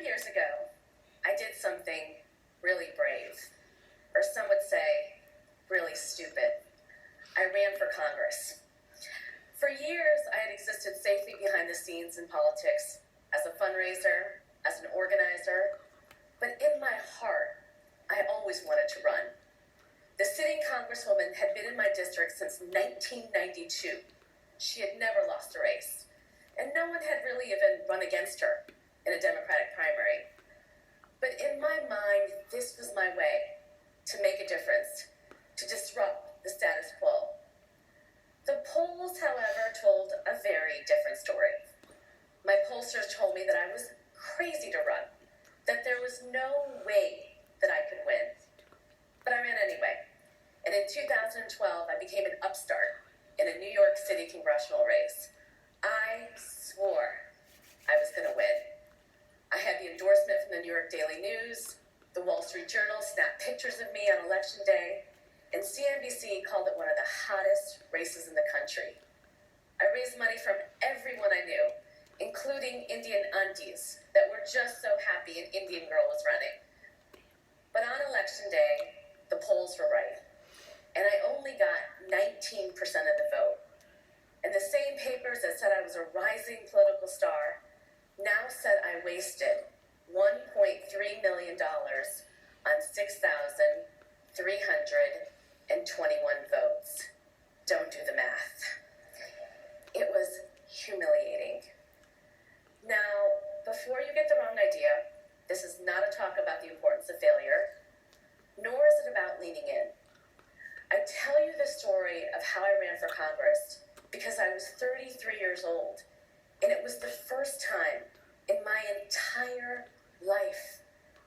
years ago, I did something really brave, or some would say, really stupid. I ran for Congress. For years, I had existed safely behind the scenes in politics as a fundraiser, as an organizer, but in my heart, I always wanted to run. The sitting congresswoman had been in my district since 1992. She had never lost a race, and no one had really even run against her in a Democratic primary. But in my mind, this was my way to make a difference, to disrupt the status quo. The polls, however, told a very different story. My pollsters told me that I was crazy to run, that there was no way that I could win. But I ran anyway. And in 2012, I became an upstart in a New York City congressional race. I swore I was going to win. I had the endorsement from the New York Daily News, the Wall Street Journal snapped pictures of me on election day, and CNBC called it one of the hottest races in the country. I raised money from everyone I knew, including Indian aunties that were just so happy an Indian girl was running. But on election day, the polls were right, and I only got 19% of the vote. And the same papers that said I was a rising political star now said I wasted $1.3 million on 6,321 votes. Don't do the math. It was humiliating. Now, before you get the wrong idea, this is not a talk about the importance of failure, nor is it about leaning in. I tell you the story of how I ran for Congress because I was 33 years old, and it was the first time in my entire life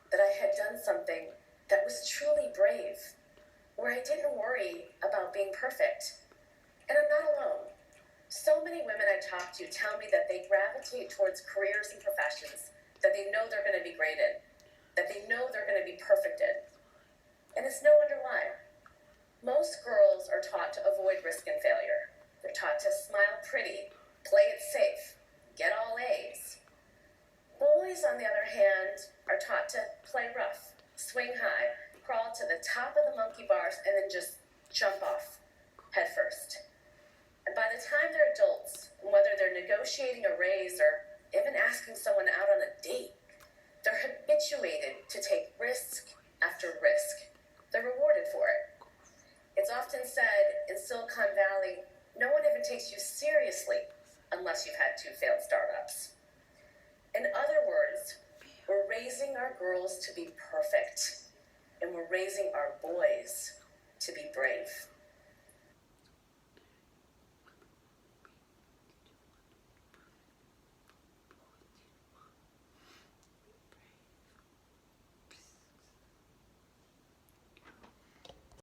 that I had done something that was truly brave, where I didn't worry about being perfect. And I'm not alone. So many women I talk to tell me that they gravitate towards careers and professions that they know they're going to be great in, that they know they're going to be perfect in. And it's no wonder why. Most girls are taught to avoid risk and failure. They're taught to smile pretty, play it safe, get all A's. Boys, on the other hand, are taught to play rough, swing high, crawl to the top of the monkey bars, and then just jump off head first. And by the time they're adults, whether they're negotiating a raise or even asking someone out on a date, they're habituated to take risk after risk. They're rewarded for it. It's often said in Silicon Valley, no one even takes you seriously unless you've had 2 failed startups. In other words, we're raising our girls to be perfect, and we're raising our boys to be brave.